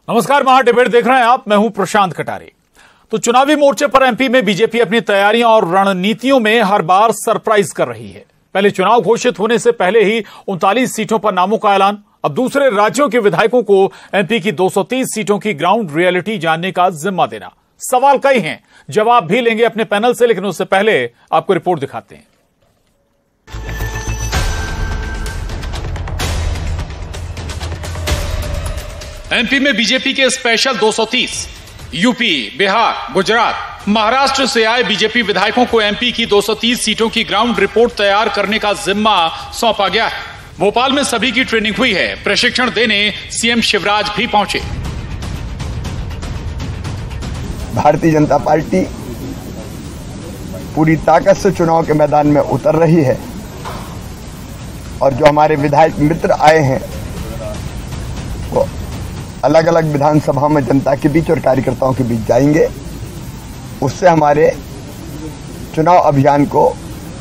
नमस्कार, महा डिबेट देख रहे हैं आप। मैं हूं प्रशांत कटारे। तो चुनावी मोर्चे पर एमपी में बीजेपी अपनी तैयारियों और रणनीतियों में हर बार सरप्राइज कर रही है। पहले चुनाव घोषित होने से पहले ही 39 सीटों पर नामों का ऐलान। अब दूसरे राज्यों के विधायकों को एमपी की 230 सीटों की ग्राउंड रियलिटी जानने का जिम्मा देना। सवाल कई हैं, जवाब भी लेंगे अपने पैनल से, लेकिन उससे पहले आपको रिपोर्ट दिखाते हैं। एमपी में बीजेपी के स्पेशल 230, यूपी, बिहार, गुजरात, महाराष्ट्र से आए बीजेपी विधायकों को एमपी की 230 सीटों की ग्राउंड रिपोर्ट तैयार करने का जिम्मा सौंपा गया है। भोपाल में सभी की ट्रेनिंग हुई है। प्रशिक्षण देने सीएम शिवराज भी पहुंचे। भारतीय जनता पार्टी पूरी ताकत से चुनाव के मैदान में उतर रही है और जो हमारे विधायक मित्र आए हैं वो अलग अलग विधानसभा में जनता के बीच और कार्यकर्ताओं के बीच जाएंगे। उससे हमारे चुनाव अभियान को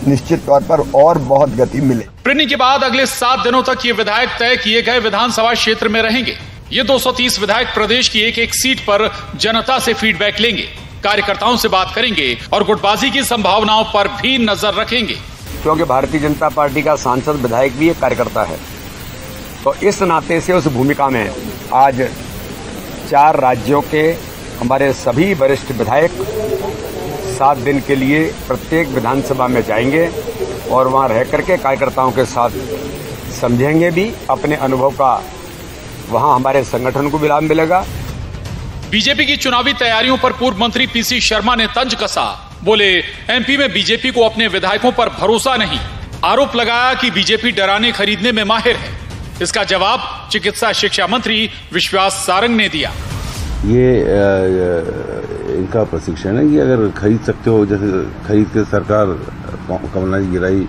निश्चित तौर पर और बहुत गति मिले। ट्रेनिंग के बाद अगले 7 दिनों तक ये विधायक तय किए गए विधानसभा क्षेत्र में रहेंगे। ये 230 विधायक प्रदेश की एक एक सीट पर जनता से फीडबैक लेंगे, कार्यकर्ताओं से बात करेंगे और गुटबाजी की संभावनाओं पर भी नजर रखेंगे। क्योंकि भारतीय जनता पार्टी का सांसद विधायक भी एक कार्यकर्ता है, तो इस नाते से उस भूमिका में आज 4 राज्यों के हमारे सभी वरिष्ठ विधायक 7 दिन के लिए प्रत्येक विधानसभा में जाएंगे और वहां रह करके कार्यकर्ताओं के साथ समझेंगे भी। अपने अनुभव का वहां हमारे संगठन को भी लाभ मिलेगा। बीजेपी की चुनावी तैयारियों पर पूर्व मंत्री पीसी शर्मा ने तंज कसा। बोले, एमपी में बीजेपी को अपने विधायकों पर भरोसा नहीं। आरोप लगाया कि बीजेपी डराने खरीदने में माहिर है। इसका जवाब चिकित्सा शिक्षा मंत्री विश्वास सारंग ने दिया। ये इनका प्रशिक्षण है कि अगर खरीद सकते हो, जैसे खरीद के सरकार कमलनाथ गिराई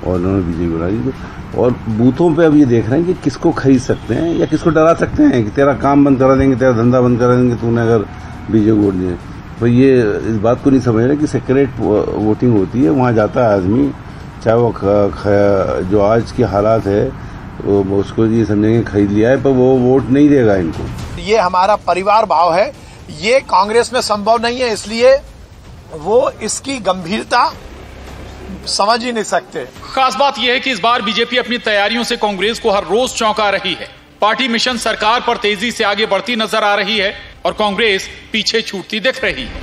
और उन्होंने बीजेपी बनाई, और बूथों पे अब ये देख रहे हैं कि किसको खरीद सकते हैं या किसको डरा सकते हैं कि तेरा काम बंद करा देंगे, तेरा धंधा बंद करा देंगे तूने अगर बीजेपी वोट दिए। तो ये इस बात को नहीं समझ रहे कि सेक्रेट वोटिंग होती है। वहाँ जाता है आदमी, चाहे वो जो आज की हालात है वो उसको ये समझेंगे खरीद लिया है, पर वो वोट नहीं देगा इनको। ये हमारा परिवार भाव है, ये कांग्रेस में संभव नहीं है, इसलिए वो इसकी गंभीरता समझ ही नहीं सकते। खास बात यह है कि इस बार बीजेपी अपनी तैयारियों से कांग्रेस को हर रोज चौंका रही है। पार्टी मिशन सरकार पर तेजी से आगे बढ़ती नजर आ रही है और कांग्रेस पीछे छूटती दिख रही है।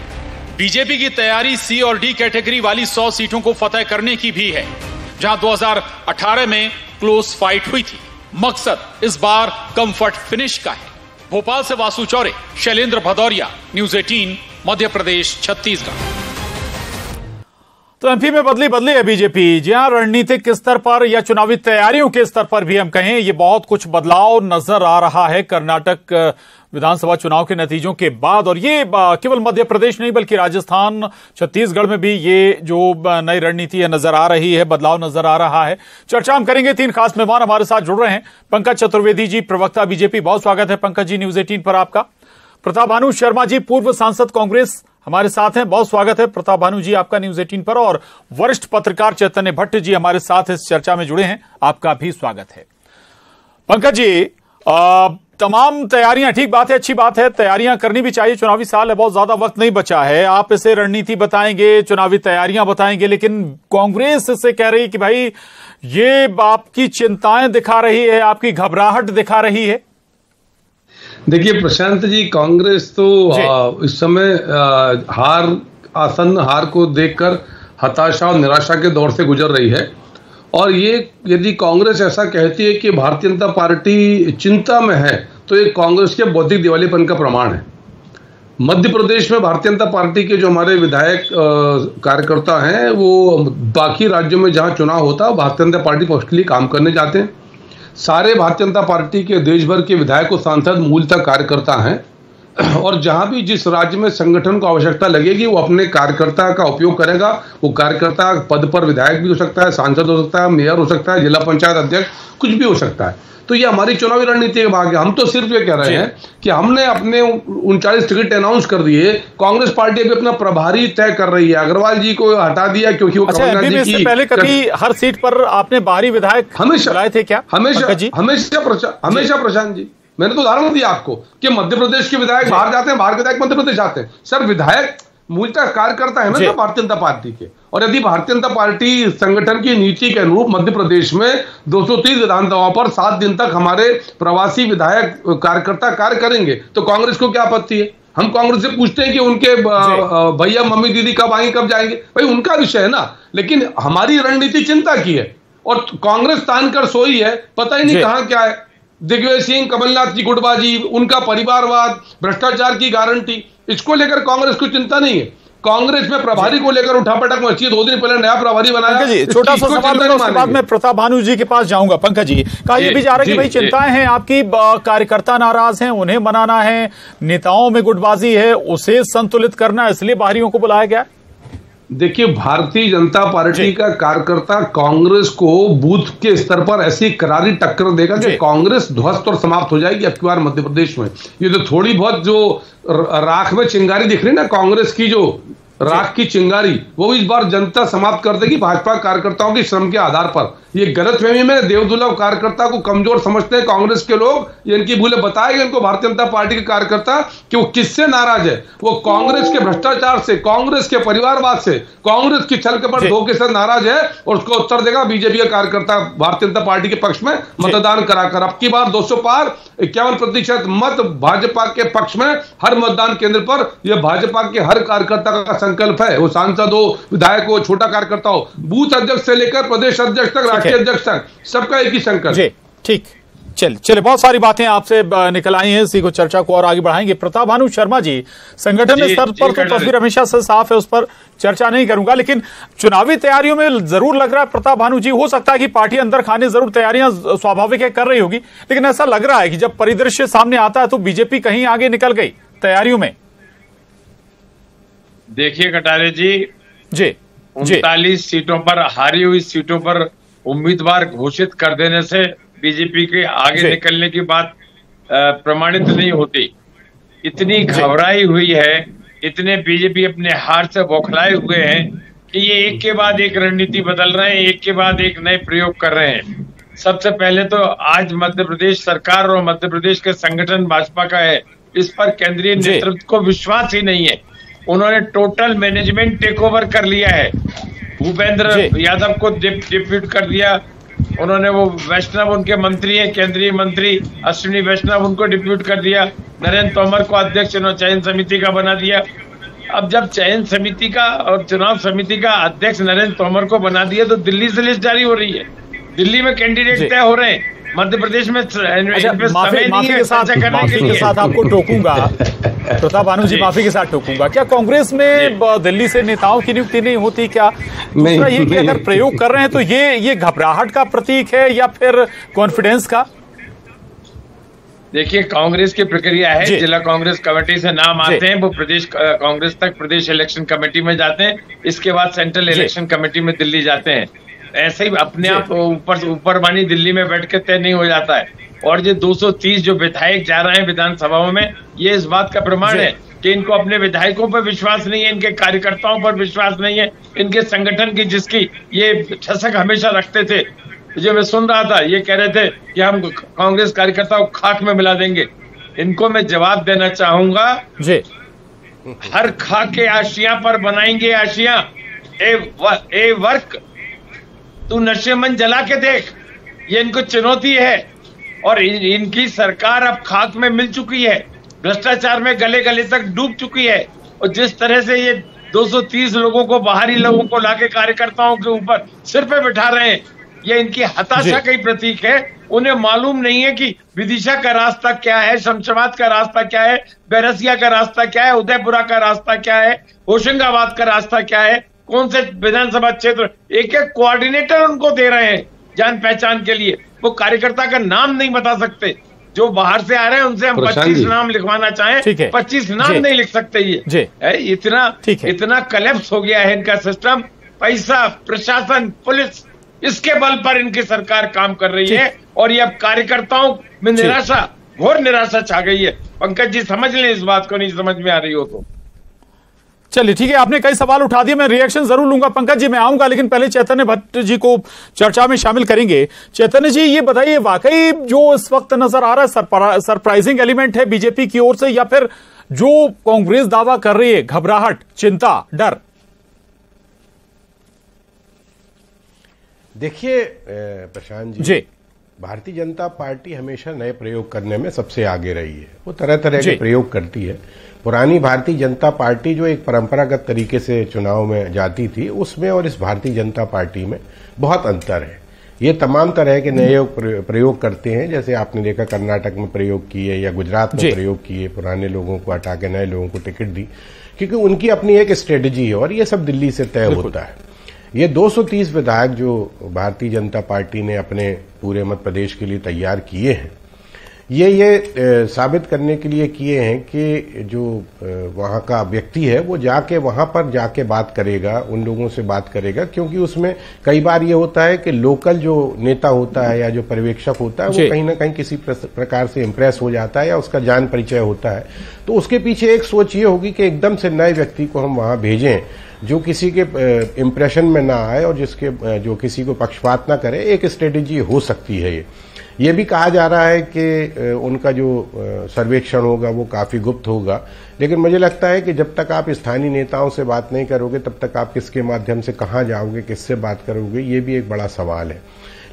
बीजेपी की तैयारी सी और डी कैटेगरी वाली 100 सीटों को फतेह करने की भी है, जहां 2018 में क्लोज फाइट हुई थी। मकसद इस बार कंफर्ट फिनिश का है। भोपाल से वासु चौरे, शैलेंद्र भदौरिया, न्यूज 18, मध्य प्रदेश, छत्तीसगढ़। तो एमपी में बदली है बीजेपी। जी हां, रणनीतिक स्तर पर या चुनावी तैयारियों के स्तर पर भी हम कहें, ये बहुत कुछ बदलाव नजर आ रहा है कर्नाटक विधानसभा चुनाव के नतीजों के बाद। और ये केवल मध्य प्रदेश नहीं बल्कि राजस्थान, छत्तीसगढ़ में भी ये जो नई रणनीति है नजर आ रही है, बदलाव नजर आ रहा है। चर्चा हम करेंगे। 3 खास मेहमान हमारे साथ जुड़ रहे हैं। पंकज चतुर्वेदी जी, प्रवक्ता बीजेपी, बहुत स्वागत है पंकज जी न्यूज 18 पर आपका। प्रताप भानु शर्मा जी, पूर्व सांसद कांग्रेस, हमारे साथ हैं, बहुत स्वागत है प्रताप भानु जी आपका न्यूज 18 पर। और वरिष्ठ पत्रकार चैतन्य भट्ट जी हमारे साथ इस चर्चा में जुड़े हैं, आपका भी स्वागत है। पंकज जी, तमाम तैयारियां, ठीक बात है, अच्छी बात है, तैयारियां करनी भी चाहिए। चुनावी साल है, बहुत ज्यादा वक्त नहीं बचा है। आप इसे रणनीति बताएंगे, चुनावी तैयारियां बताएंगे, लेकिन कांग्रेस इससे कह रही कि भाई ये आपकी चिंताएं दिखा रही है, आपकी घबराहट दिखा रही है। देखिए प्रशांत जी, कांग्रेस तो इस समय आसन्न हार को देखकर हताशा और निराशा के दौर से गुजर रही है। और ये यदि कांग्रेस ऐसा कहती है कि भारतीय जनता पार्टी चिंता में है, तो ये कांग्रेस के बौद्धिक दिवालियापन का प्रमाण है। मध्य प्रदेश में भारतीय जनता पार्टी के जो हमारे विधायक कार्यकर्ता हैं, वो बाकी राज्यों में जहां चुनाव होता है भारतीय जनता पार्टी पक्ष के लिए काम करने जाते हैं। सारे भारतीय जनता पार्टी के देश भर के विधायक और सांसद मूलतः कार्यकर्ता हैं, और जहां भी जिस राज्य में संगठन को आवश्यकता लगेगी वो अपने कार्यकर्ता का उपयोग करेगा। वो कार्यकर्ता पद पर विधायक भी हो सकता है, सांसद हो सकता है, मेयर हो सकता है, जिला पंचायत अध्यक्ष, कुछ भी हो सकता है। तो ये हमारी चुनावी रणनीति का भाग है। हम तो सिर्फ ये कह रहे हैं कि हमने अपने 39 टिकट अनाउंस कर दिए। कांग्रेस पार्टी अभी अपना प्रभारी तय कर रही है। अग्रवाल जी को हटा दिया क्योंकि वो कमलनाथ जी की पहले कभी हर सीट पर आपने बाहरी विधायक हमेशा लाए थे क्या? हमेशा प्रशांत जी, मैंने तो उदाहरण दिया आपको कि मध्य प्रदेश के विधायक बाहर जाते हैं, बाहर के विधायक मध्य प्रदेश आते हैं। सर विधायक मूलतः कार्यकर्ता है ना सर भारतीय जनता पार्टी के, और यदि भारतीय जनता पार्टी संगठन की नीति के अनुरूप मध्य प्रदेश में 230 विधानसभाओं पर 7 दिन तक हमारे प्रवासी विधायक कार्यकर्ता कार्य करेंगे तो कांग्रेस को क्या आपत्ति है? हम कांग्रेस से पूछते हैं कि उनके भैया मम्मी दीदी कब आएंगे कब जाएंगे, भाई उनका विषय है ना, लेकिन हमारी रणनीति चिंता की है और कांग्रेस तान कर सोई है, पता ही नहीं कहां क्या है। दिग्विजय सिंह, कमलनाथ की गुटबाजी, उनका परिवारवाद, भ्रष्टाचार की गारंटी, इसको लेकर कांग्रेस को चिंता नहीं है। कांग्रेस में प्रभारी को लेकर उठापटक मची है, 2 दिन पहले नया प्रभारी बनाया। जी छोटा सा सवाल मेरा, उसके बाद मैं प्रताप भानु जी के पास जाऊंगा। पंकज जी, कहा यह भी जा रहा है कि भाई चिंताएं हैं आपकी, कार्यकर्ता नाराज हैं, उन्हें मनाना है, नेताओं में गुटबाजी है, उसे संतुलित करना, इसलिए बाहरियों को बुलाया गया। देखिए, भारतीय जनता पार्टी का कार्यकर्ता कांग्रेस को बूथ के स्तर पर ऐसी करारी टक्कर देगा कि कांग्रेस ध्वस्त और समाप्त हो जाएगी अब की बार मध्य प्रदेश में। ये तो थोड़ी बहुत जो राख में चिंगारी दिख रही ना कांग्रेस की, जो राख की चिंगारी, वो इस बार जनता समाप्त कर देगी भाजपा कार्यकर्ताओं के श्रम के आधार पर। ये गलतफहमी में देवदुर्लभ कार्यकर्ता को कमजोर समझते हैं कांग्रेस के लोग, ये इनकी भूलें बताएंगे इनको भारतीय जनता पार्टी के कार्यकर्ता कि वो किससे नाराज है। वो कांग्रेस के भ्रष्टाचार से, कांग्रेस के परिवारवाद से, कांग्रेस की छल कपट धोखे से नाराज है और उसको उत्तर देगा बीजेपी का कार्यकर्ता भारतीय जनता पार्टी के पक्ष में मतदान कराकर। अब की बार 200 पार 51% मत भाजपा के पक्ष में हर मतदान केंद्र पर। यह भाजपा के हर कार्यकर्ता का संकल्प है, वो सांसद हो, विधायक हो, छोटा कार्यकर्ता हो, बूथ अध्यक्ष से लेकर प्रदेश अध्यक्ष तक, राष्ट्रीय अध्यक्ष तक, सबका एक ही संकल्प। जी ठीक, चलिए बहुत सारी बातें आपसे निकल आई हैं, इसी को चर्चा को और आगे बढ़ाएंगे। प्रताप भानु शर्मा जी, संगठन स्तर पर तो तस्वीर हमेशा से साफ है, उस पर चर्चा नहीं करूंगा, लेकिन चुनावी तैयारियों में जरूर लग रहा है प्रताप भानु जी, हो सकता है कि पार्टी अंदर खाने जरूर तैयारियां स्वाभाविक है कर रही होगी, लेकिन ऐसा लग रहा है कि जब परिदृश्य सामने आता है तो बीजेपी कहीं आगे निकल गई तैयारियों में। देखिए कटारे जी, 39 सीटों पर, हारी हुई सीटों पर उम्मीदवार घोषित कर देने से बीजेपी के आगे निकलने की बात प्रमाणित नहीं होती। इतनी घबराई हुई है, इतने बीजेपी अपने हार से बौखलाए हुए हैं कि ये एक के बाद एक रणनीति बदल रहे हैं, एक के बाद एक नए प्रयोग कर रहे हैं। सबसे पहले तो आज मध्य प्रदेश सरकार और मध्य प्रदेश के संगठन भाजपा का है, इस पर केंद्रीय नेतृत्व को विश्वास ही नहीं है। उन्होंने टोटल मैनेजमेंट टेक ओवर कर लिया है, भूपेंद्र यादव को डिप्यूट कर दिया, उन्होंने वो वैष्णव उनके मंत्री हैं, केंद्रीय मंत्री अश्विनी वैष्णव, उनको डिप्यूट कर दिया, नरेंद्र तोमर को अध्यक्ष चयन समिति का बना दिया। अब जब चयन समिति का और चुनाव समिति का अध्यक्ष नरेंद्र तोमर को बना दिया तो दिल्ली से लिस्ट जारी हो रही है, दिल्ली में कैंडिडेट तय हो रहे हैं, मध्य प्रदेश में माफी के साथ आपको टोकूंगा प्रताप भानु जी, माफी के साथ टोकूंगा। क्या कांग्रेस में दिल्ली से नेताओं की नियुक्ति नहीं होती क्या? दूसरा ये कि अगर प्रयोग कर रहे हैं तो ये घबराहट का प्रतीक है या फिर कॉन्फिडेंस का? देखिए, कांग्रेस की प्रक्रिया है, जिला कांग्रेस कमेटी से नाम आते हैं, वो प्रदेश कांग्रेस तक प्रदेश इलेक्शन कमेटी में जाते हैं, इसके बाद सेंट्रल इलेक्शन कमेटी में दिल्ली जाते हैं। ऐसे ही अपने आप ऊपर वानी दिल्ली में बैठ के तय नहीं हो जाता है। और ये 230 जो विधायक जा रहे हैं विधानसभाओं में, ये इस बात का प्रमाण है कि इनको अपने विधायकों पर विश्वास नहीं है, इनके कार्यकर्ताओं पर विश्वास नहीं है, इनके संगठन की जिसकी ये ठसक हमेशा रखते थे। जो मैं सुन रहा था, ये कह रहे थे कि हम कांग्रेस कार्यकर्ताओं को खाक में मिला देंगे। इनको मैं जवाब देना चाहूंगा, हर खाक के आशिया पर बनाएंगे आशिया। ए वर्क, तू नशेमंद जला के देख, ये इनको चुनौती है। और इनकी सरकार अब खाक में मिल चुकी है, भ्रष्टाचार में गले गले तक डूब चुकी है। और जिस तरह से ये 230 लोगों को, बाहरी लोगों को लाके कार्यकर्ताओं के ऊपर सिर पे बिठा रहे हैं, ये इनकी हताशा का ही प्रतीक है। उन्हें मालूम नहीं है कि विदिशा का रास्ता क्या है, शमशाबाद का रास्ता क्या है, बैरसिया का रास्ता क्या है, उदयपुरा का रास्ता क्या है, होशंगाबाद का रास्ता क्या है, कौन से विधानसभा क्षेत्र। एक एक कोऑर्डिनेटर उनको दे रहे हैं जान पहचान के लिए, वो कार्यकर्ता का नाम नहीं बता सकते। जो बाहर से आ रहे हैं उनसे हम 25 नाम लिखवाना चाहें, 25 नाम नहीं लिख सकते। ये इतना कलेप्स हो गया है इनका सिस्टम, पैसा, प्रशासन, पुलिस, इसके बल पर इनकी सरकार काम कर रही है। और ये अब कार्यकर्ताओं में निराशा, घोर निराशा छा गई है। पंकज जी समझ लें इस बात को, नहीं समझ में आ रही हो तो। चलिए ठीक है, आपने कई सवाल उठा दिए, मैं रिएक्शन जरूर लूंगा। पंकज जी मैं आऊंगा, लेकिन पहले चैतन्य भट्ट जी को चर्चा में शामिल करेंगे। चैतन्य जी ये बताइए, वाकई जो इस वक्त नजर आ रहा है सरप्राइजिंग एलिमेंट है बीजेपी की ओर से, या फिर जो कांग्रेस दावा कर रही है घबराहट, चिंता, डर? देखिए प्रशांत जी, भारतीय जनता पार्टी हमेशा नए प्रयोग करने में सबसे आगे रही है। वो तरह तरह के प्रयोग करती है। पुरानी भारतीय जनता पार्टी जो एक परंपरागत तरीके से चुनाव में जाती थी, उसमें और इस भारतीय जनता पार्टी में बहुत अंतर है। ये तमाम तरह के नए प्रयोग करते हैं, जैसे आपने देखा कर्नाटक में प्रयोग किए या गुजरात में प्रयोग किए, पुराने लोगों को हटा के नए लोगों को टिकट दी, क्योंकि उनकी अपनी एक स्ट्रेटजी है और ये सब दिल्ली से तय होता है। ये 230 विधायक जो भारतीय जनता पार्टी ने अपने पूरे मध्य प्रदेश के लिए तैयार किए हैं, ये साबित करने के लिए किए हैं कि जो वहां का व्यक्ति है वो जाके वहां पर जाके बात करेगा, उन लोगों से बात करेगा, क्योंकि उसमें कई बार ये होता है कि लोकल जो नेता होता है या जो पर्यवेक्षक होता है वो कहीं ना कहीं किसी प्रकार से इम्प्रेस हो जाता है या उसका जान परिचय होता है। तो उसके पीछे एक सोच ये होगी कि एकदम से नए व्यक्ति को हम वहां भेजें जो किसी के इम्प्रेशन में ना आए और जो किसी को पक्षपात ना करे। एक स्ट्रेटेजी हो सकती है। ये भी कहा जा रहा है कि उनका जो सर्वेक्षण होगा वो काफी गुप्त होगा, लेकिन मुझे लगता है कि जब तक आप स्थानीय नेताओं से बात नहीं करोगे तब तक आप किसके माध्यम से कहां जाओगे, किससे बात करोगे, ये भी एक बड़ा सवाल है।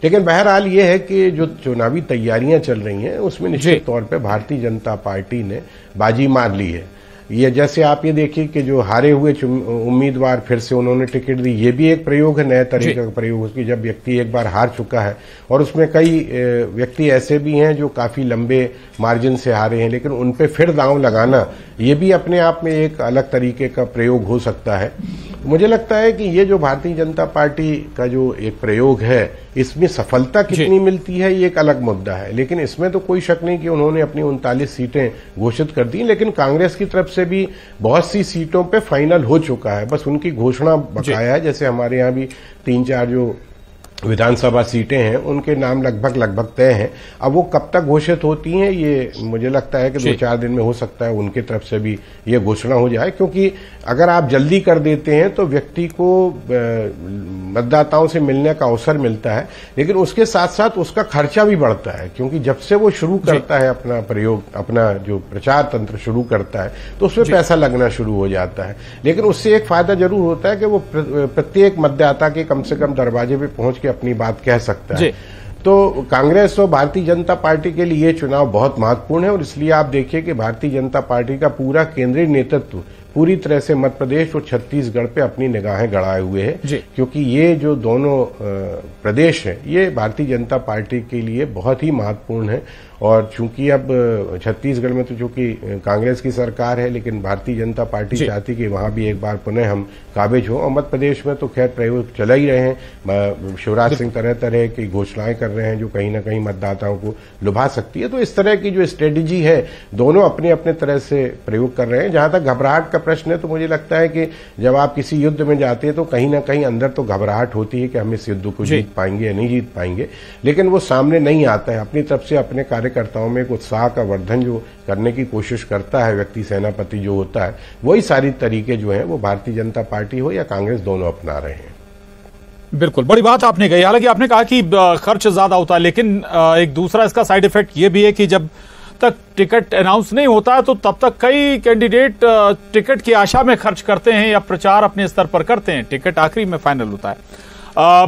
लेकिन बहरहाल ये है कि जो चुनावी तैयारियां चल रही हैं उसमें निश्चित तौर पे भारतीय जनता पार्टी ने बाजी मार ली है। ये जैसे आप ये देखिए कि जो हारे हुए उम्मीदवार फिर से उन्होंने टिकट दी, ये भी एक प्रयोग है, नए तरीके का प्रयोग कि जब व्यक्ति एक बार हार चुका है, और उसमें कई व्यक्ति ऐसे भी हैं जो काफी लंबे मार्जिन से हारे हैं, लेकिन उन पे फिर दांव लगाना ये भी अपने आप में एक अलग तरीके का प्रयोग हो सकता है। मुझे लगता है कि ये जो भारतीय जनता पार्टी का जो एक प्रयोग है, इसमें सफलता कितनी मिलती है ये एक अलग मुद्दा है, लेकिन इसमें तो कोई शक नहीं कि उन्होंने अपनी 39 सीटें घोषित कर दी, लेकिन कांग्रेस की तरफ से भी बहुत सी सीटों पे फाइनल हो चुका है, बस उनकी घोषणा बकाया है। जैसे हमारे यहाँ भी 3-4 जो विधानसभा सीटें हैं उनके नाम लगभग तय हैं। अब वो कब तक घोषित होती हैं ये मुझे लगता है कि 2-4 दिन में हो सकता है उनकी तरफ से भी ये घोषणा हो जाए, क्योंकि अगर आप जल्दी कर देते हैं तो व्यक्ति को मतदाताओं से मिलने का अवसर मिलता है, लेकिन उसके साथ साथ उसका खर्चा भी बढ़ता है, क्योंकि जब से वो शुरू करता है अपना प्रयोग, अपना जो प्रचार तंत्र शुरू करता है तो उसमें पैसा लगना शुरू हो जाता है। लेकिन उससे एक फायदा जरूर होता है कि वो प्रत्येक मतदाता के कम से कम दरवाजे पे पहुंच अपनी बात कह सकता है। तो कांग्रेस और भारतीय जनता पार्टी के लिए ये चुनाव बहुत महत्वपूर्ण है, और इसलिए आप देखिए कि भारतीय जनता पार्टी का पूरा केंद्रीय नेतृत्व पूरी तरह से मध्य प्रदेश और छत्तीसगढ़ पे अपनी निगाहें गड़ाए हुए है, क्योंकि ये जो दोनों प्रदेश हैं ये भारतीय जनता पार्टी के लिए बहुत ही महत्वपूर्ण है। और चूंकि अब छत्तीसगढ़ में तो चूंकि कांग्रेस की सरकार है, लेकिन भारतीय जनता पार्टी चाहती कि वहां भी एक बार पुनः हम काबिज हो, और मध्य प्रदेश में तो खैर प्रयोग चला ही रहे हैं। शिवराज सिंह तरह तरह की घोषणाएं कर रहे हैं जो कहीं ना कहीं मतदाताओं को लुभा सकती है। तो इस तरह की जो स्ट्रेटेजी है दोनों अपने अपने तरह से प्रयोग कर रहे हैं। जहां तक घबराहट का प्रश्न है तो मुझे लगता है कि जब आप किसी युद्ध में जाते हैं तो कहीं ना कहीं अंदर तो घबराहट होती है कि हम इस युद्ध को जीत पाएंगे या नहीं जीत पाएंगे, लेकिन वो सामने नहीं आता है। अपनी तरफ से अपने कार्यकर्ताओं में एक उत्साह का वर्धन जो करने की कोशिश करता है व्यक्ति, सेनापति जो होता है, वही सारी तरीके जो हैं वो भारतीय जनता पार्टी हो या कांग्रेस दोनों अपना रहे हैं। बिल्कुल, बड़ी बात आपने कही। हालांकि आपने कहा कि खर्च ज्यादा होता है, लेकिन एक दूसरा इसका साइड इफेक्ट ये भी है कि जब तक टिकट अनाउंस नहीं होता है तो तब तक कई कैंडिडेट टिकट की आशा में खर्च करते हैं या प्रचार अपने स्तर पर करते हैं, टिकट आखिरी में फाइनल होता है।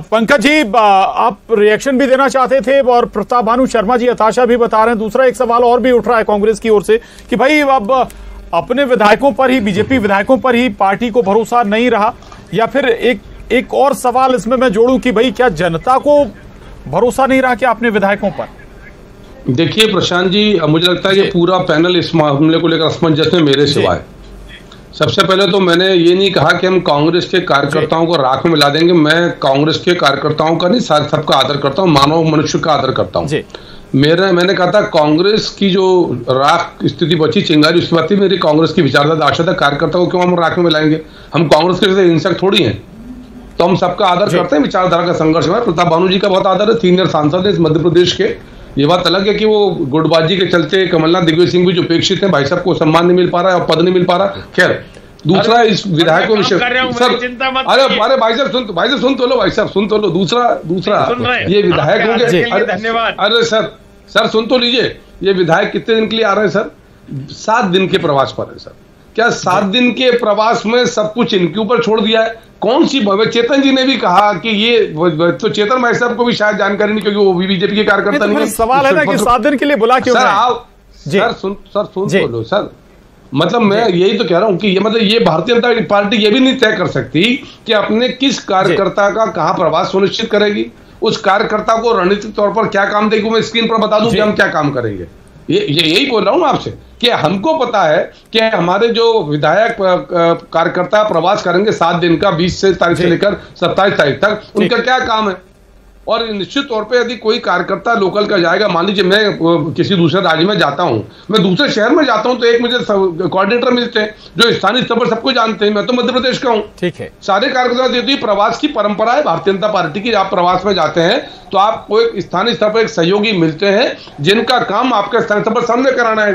पंकज जी आप रिएक्शन भी देना चाहते थे, और प्रताप भानु शर्मा जी हताशा भी बता रहे हैं। दूसरा एक सवाल और भी उठ रहा है कांग्रेस की ओर से कि भाई अब अपने विधायकों पर ही, बीजेपी विधायकों पर ही पार्टी को भरोसा नहीं रहा, या फिर एक और सवाल इसमें मैं जोड़ूं कि भाई क्या जनता को भरोसा नहीं रहा क्या अपने विधायकों पर? देखिए प्रशांत जी, मुझे लगता है कि पूरा पैनल इस मामले को लेकर असमंजस में मेरे सिवाय। सबसे पहले तो मैंने ये नहीं कहा कि हम कांग्रेस के कार्यकर्ताओं को राख में मिला देंगे। मैं कांग्रेस के कार्यकर्ताओं का नहीं, सबका आदर करता हूँ, मानव मनुष्य का आदर करता हूँ। मैंने कहा था कांग्रेस की जो राख स्थिति बची, चिंगारी उसकी बात थी, मेरी कांग्रेस की विचारधारा आशा था कार्यकर्ताओं को क्यों हम राख में मिलाएंगे, हम कांग्रेस के जैसे हिंसक थोड़ी हैं। तो हम सबका आदर करते हैं, विचारधारा का संघर्ष है। प्रताप भानु जी का बहुत आदर है, सीनियर सांसद है इस मध्य प्रदेश के। ये बात अलग है कि वो गुटबाजी के चलते कमलनाथ, दिग्विजय सिंह भी जो उपेक्षित हैं, भाई साहब को सम्मान नहीं मिल पा रहा है और पद नहीं मिल पा रहा। खैर दूसरा इस विधायक को विषय सर, अरे भाई साहब सुन तो लो भाई साहब, सुन तो लो। दूसरा ये विधायक होंगे, धन्यवाद। अरे सर सुन तो लीजिए, ये विधायक कितने दिन के लिए आ रहे हैं सर? 7 दिन के प्रवास पर है सर। क्या 7 दिन के प्रवास में सब कुछ इनके ऊपर छोड़ दिया है? कौन सी चेतन जी ने भी कहा कि ये तो चेतन भाई साहब को भी शायद जानकारी नहीं, क्योंकि वो भी बीजेपी के कार्यकर्ता नहीं है। सवाल है ना कि 7 दिन के लिए बुला क्यों? सर सुन तो लो सर, मतलब मैं यही तो कह रहा हूं कि ये मतलब ये भारतीय जनता पार्टी ये भी नहीं तय कर सकती कि अपने किस कार्यकर्ता का कहां प्रवास सुनिश्चित करेगी, उस कार्यकर्ता को रणनीतिक तौर पर क्या काम देगी। मैं स्क्रीन पर बता दूं कि हम क्या काम करेंगे। यही बोल रहा हूं आपसे कि हमको पता है कि हमारे जो विधायक कार्यकर्ता प्रवास करेंगे 7 दिन का, 20 तारीख से लेकर 27 तारीख तक, उनका क्या काम है। और निश्चित तौर पे यदि कोई कार्यकर्ता लोकल का जाएगा, मान लीजिए मैं किसी दूसरे राज्य में जाता हूं, मैं दूसरे शहर में जाता हूं, तो एक मुझे कोऑर्डिनेटर मिलते हैं जो स्थानीय स्तर पर सबको जानते हैं। मैं तो मध्य प्रदेश का हूं, ठीक है। सारे कार्यकर्ता देती है। प्रवास की परंपरा है भारतीय जनता पार्टी की। आप प्रवास में जाते हैं तो आपको एक स्थानीय स्तर पर एक सहयोगी मिलते हैं जिनका काम आपके स्थानीय स्तर पर सामने कराना है।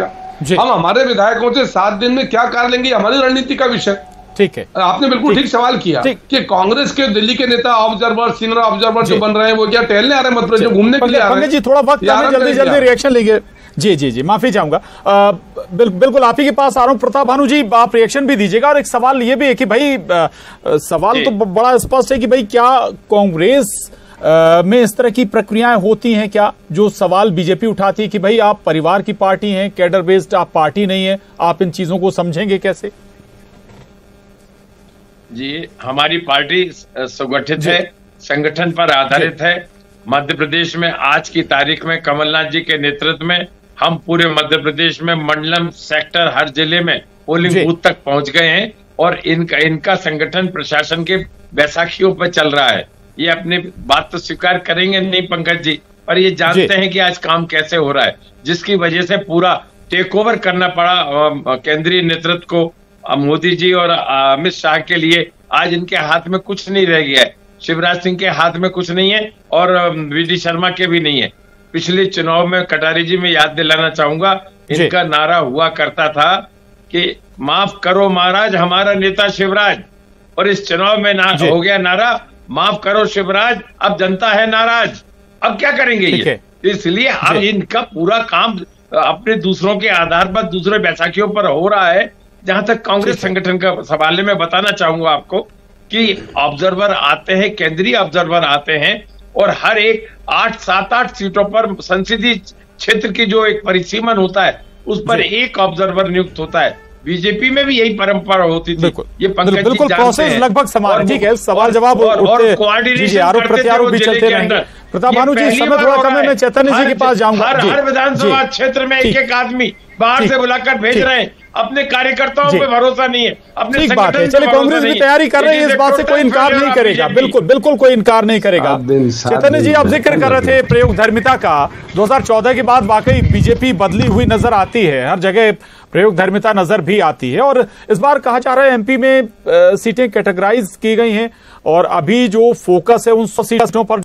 हम हमारे विधायकों से 7 दिन में क्या कार्य लेंगे, हमारी रणनीति का विषय। ठीक है, आपने बिल्कुल ठीक सवाल किया कि कांग्रेस के दिल्ली के नेता ऑब्जर्वर, सीनियर ऑब्जर्वर जो बन रहे हैं, वो क्या टहलने आ रहे हैं मध्य प्रदेश, घूमने के लिए आ रहे हैं? जी थोड़ा वक्त जल्दी रिएक्शन लेंगे। जी माफी चाहूंगा, बिल्कुल आप ही के पास आ रहा हूं। प्रताप भानु जी, आप रिएक्शन भी दीजिएगा। और एक सवाल ये भी है कि भाई सवाल तो बड़ा स्पष्ट है कि भाई क्या कांग्रेस में इस तरह की प्रक्रियाएं होती हैं क्या, जो सवाल बीजेपी उठाती है कि भाई आप परिवार की पार्टी हैं, कैडर बेस्ड आप पार्टी नहीं है, आप इन चीजों को समझेंगे कैसे? जी, हमारी पार्टी सुगठित है, संगठन पर आधारित है। मध्य प्रदेश में आज की तारीख में कमलनाथ जी के नेतृत्व में हम पूरे मध्य प्रदेश में मंडलम, सेक्टर, हर जिले में पोलिंग बूथ तक पहुंच गए हैं। और इनका संगठन प्रशासन के बैसाखियों पर चल रहा है। ये अपनी बात तो स्वीकार करेंगे नहीं पंकज जी, पर ये जानते हैं कि आज काम कैसे हो रहा है, जिसकी वजह से पूरा टेक ओवर करना पड़ा केंद्रीय नेतृत्व को। मोदी जी और अमित शाह के लिए आज इनके हाथ में कुछ नहीं रह गया है। शिवराज सिंह के हाथ में कुछ नहीं है और वी.डी. शर्मा के भी नहीं है। पिछले चुनाव में कटारी जी में याद दिलाना चाहूंगा, इनका नारा हुआ करता था कि माफ करो महाराज हमारा नेता शिवराज, और इस चुनाव में हो गया नारा माफ करो शिवराज अब जनता है नाराज। अब क्या करेंगे ये? इसलिए अब इनका पूरा काम अपने दूसरों के आधार पर, दूसरे बैसाखियों पर हो रहा है। जहां तक कांग्रेस संगठन का सवाल है, मैं बताना चाहूंगा आपको कि ऑब्जर्वर आते हैं, केंद्रीय ऑब्जर्वर आते हैं, और हर एक 7-8 सीटों पर संसदीय क्षेत्र की जो एक परिसीमन होता है उस पर एक ऑब्जर्वर नियुक्त होता है। बीजेपी में भी यही परंपरा होती थी। ये बिल्कुल प्रोसेस लगभग समान। ठीक है, सवाल जवाब और कोऑर्डिनेशन आरोप प्रत्यारोप भी चलते रहेंगे। प्रताप भानु जी, समय थोड़ा कम है, मैं चैतन्य जी के पास जाऊंगा। हर विधानसभा क्षेत्र में एक आदमी बाहर से बुलाकर भेज रहे हैं। अपने कार्यकर्ताओं पे भरोसा नहीं है, अपने ठीक बात है। चलिए, कांग्रेस भी तैयारी कर रही है, इस बात से कोई इनकार नहीं करेगा। बिल्कुल कोई इनकार नहीं करेगा। चैतन्य जी, आप जिक्र कर रहे थे प्रयोग धर्मिता का। 2014 के बाद वाकई बीजेपी बदली हुई नजर आती है, हर जगह प्रयोग धर्मिता नजर भी आती है। और इस बार कहा जा रहा है एमपी में सीटें कैटेगराइज की गई हैं और अभी जो फोकस है उन सीटों पर।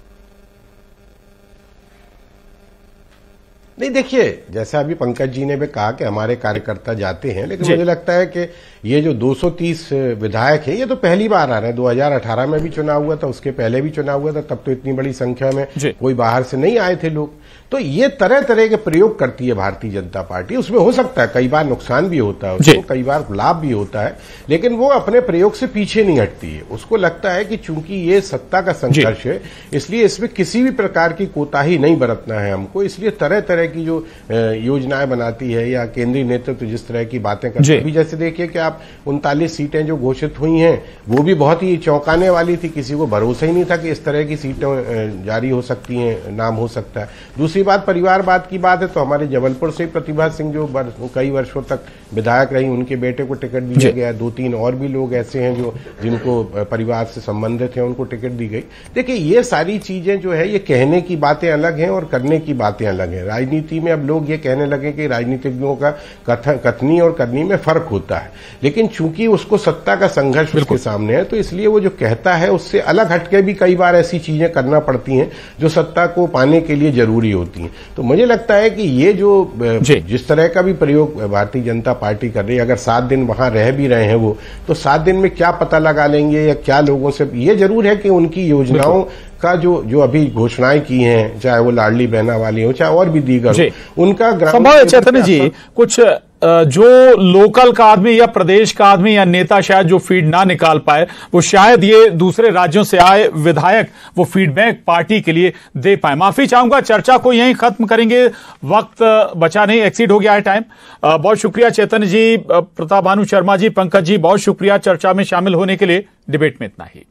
नहीं, देखिए, जैसा अभी पंकज जी ने भी कहा कि हमारे कार्यकर्ता जाते हैं, लेकिन मुझे लगता है कि ये जो 230 विधायक हैं, ये तो पहली बार आ रहे हैं। 2018 में भी चुनाव हुआ था, उसके पहले भी चुनाव हुआ था, तब तो इतनी बड़ी संख्या में कोई बाहर से नहीं आए थे लोग। तो ये तरह तरह के प्रयोग करती है भारतीय जनता पार्टी। उसमें हो सकता है कई बार नुकसान भी होता है उसको, कई बार लाभ भी होता है, लेकिन वो अपने प्रयोग से पीछे नहीं हटती है। उसको लगता है कि चूंकि ये सत्ता का संघर्ष है, इसलिए इसमें किसी भी प्रकार की कोताही नहीं बरतना है हमको। इसलिए तरह तरह की जो योजनाएं बनाती है या केंद्रीय नेतृत्व जिस तरह की बातें करते हैं, अभी जैसे देखिए कि आप 39 सीटें जो घोषित हुई हैं, वो भी बहुत ही चौंकाने वाली थी। किसी को भरोसा ही नहीं था कि इस तरह की सीटें जारी हो सकती हैं, नाम हो सकता है। दूसरी बात परिवारवाद की बात है, तो हमारे जबलपुर से प्रतिभा सिंह जो कई वर्षों तक विधायक रही, उनके बेटे को टिकट दिया गया। 2-3 और भी लोग ऐसे हैं जो जिनको परिवार से संबंधित हैं, उनको टिकट दी गई। देखिए, ये सारी चीजें जो है, ये कहने की बातें अलग हैं और करने की बातें अलग हैं। राजनीति में अब लोग ये कहने लगे कि राजनीतिज्ञों का कथनी और करनी में फर्क होता है, लेकिन चूंकि उसको सत्ता का संघर्ष उसके सामने है, तो इसलिए वो जो कहता है उससे अलग हटके भी कई बार ऐसी चीजें करना पड़ती हैं जो सत्ता को पाने के लिए जरूरी होती है। होती हैं। तो मुझे लगता है कि ये जो जिस तरह का भी प्रयोग भारतीय जनता पार्टी कर रही है, अगर 7 दिन वहां रह भी रहे हैं वो, तो 7 दिन में क्या पता लगा लेंगे या क्या लोगों से। ये जरूर है कि उनकी योजनाओं का जो अभी घोषणाएं की हैं, चाहे वो लाडली बहना वाली हो, चाहे और भी दीगर हो, उनका संभव चैतन्य जी कुछ जो लोकल का आदमी या प्रदेश का आदमी या नेता शायद जो फीड ना निकाल पाए, वो शायद ये दूसरे राज्यों से आए विधायक वो फीडबैक पार्टी के लिए दे पाए। माफी चाहूंगा, चर्चा को यहीं खत्म करेंगे, वक्त बचा नहीं, एक्सीड हो गया है टाइम। बहुत शुक्रिया चैतन्य जी, प्रताप भानु शर्मा जी, पंकज जी, बहुत शुक्रिया चर्चा में शामिल होने के लिए। डिबेट में इतना ही।